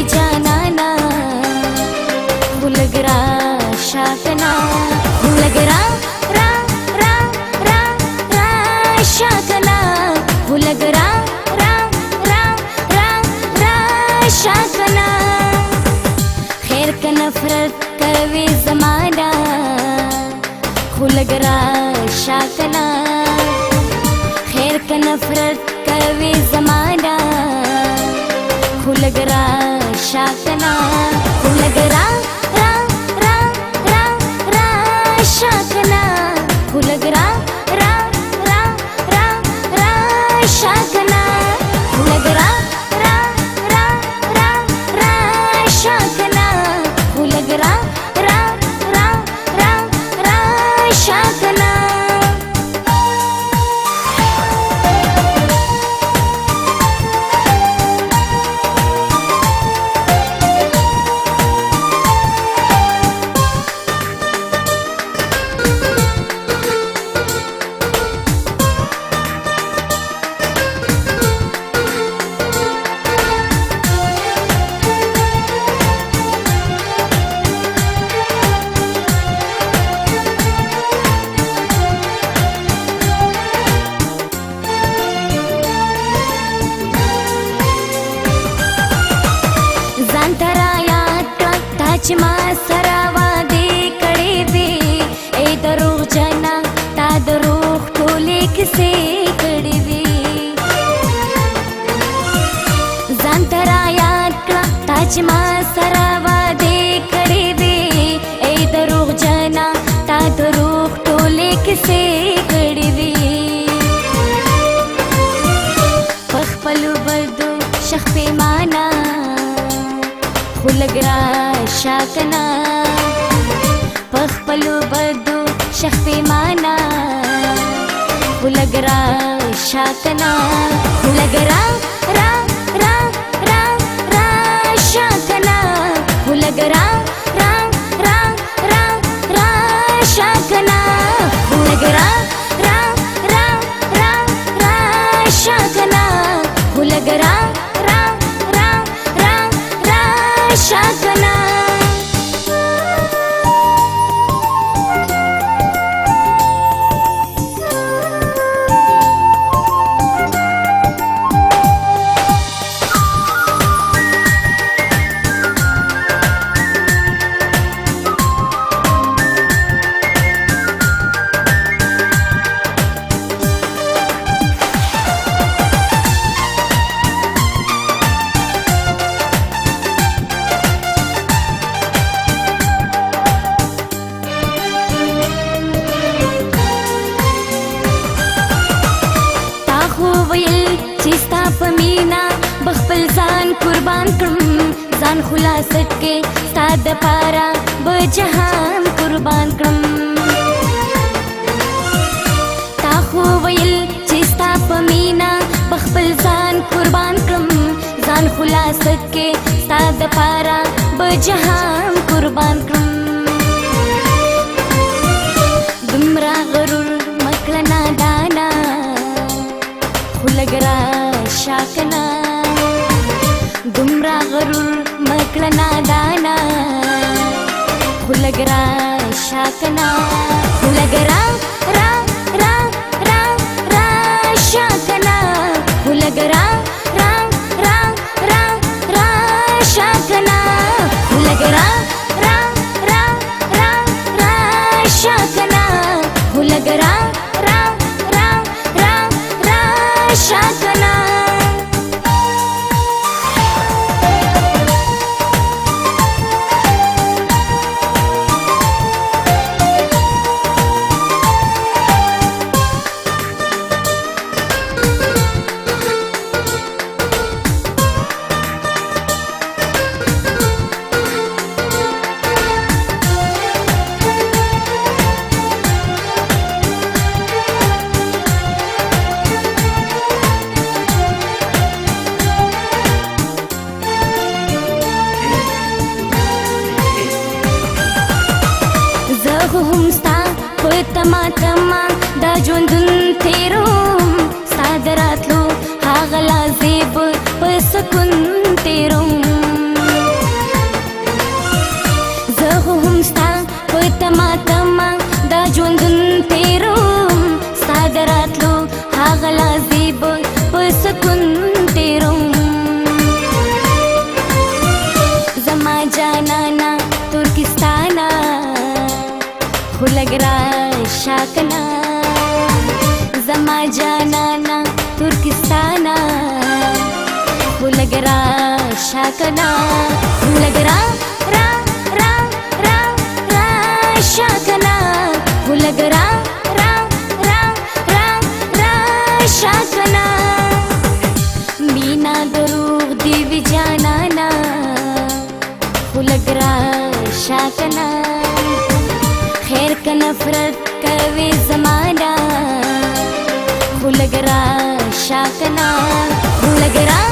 جانانا لګ را شاکنا لګ را را را را را شاکنا لګ را را را را را شاکنا خیر کا نفرت کوي زمانہ لګ را شاکنا خیر کا نفرت کوي زمانہ لګ را شاکنا لګ را را را را را شاکنا لګ را را را را را شاکنا لګ را را را را را شاکنا لګ را را را را را شاکنا چې ما سره وعدې کړې وې ای دروغ جنا تا دروغ ټولې کیسې کړې وې ځان ته رایاد کړه تا چې ما سره وعدې کړې وې ای دروغ جنا تا دروغ ټولې کیسې کړې وې په خپلو بدو شخ پیمانه لګ را شاکنا پخپلو بدو شخ پیمانا لګ را شاکنا لګ را را را را را شاکنا لګ را را را را را شاکنا لګ را را را را را شاکنا لګ را را را را را شاکنا چستا پمینا بخپل ځان قربان کړم ځان خلاصت کې ستا د پاره به جهان قربان کړم تا خو ویل چې ستا پمینا بخپل ځان قربان کړم ځان خلاصت کې ستا د پاره به جهان قربان کړم دومره غرور مکړه نادانا لګ را شاکنا دومره غرور مکړه نادانا لګ را شاکنا لګ را را را را را شاکنا لګ را را را را را شاکنا لګ را را را را را شاکنا لګ را را را را را شاکنا هم ستا په تما تما دا ژوندون تیروم ستا د راتلو هغه لا زیب په سکون تیروم लग रहा शाकना जमा जाना तुर्किस्ताना लग रहा शाकना लग रहा रा रा रा रा शाकना लग रहा रा रा रा रा शाकना मीना दरूग दिव जाना लग रहा शाकना खैर का नफरत कवे जमाना लग रहा शाकना लग रहा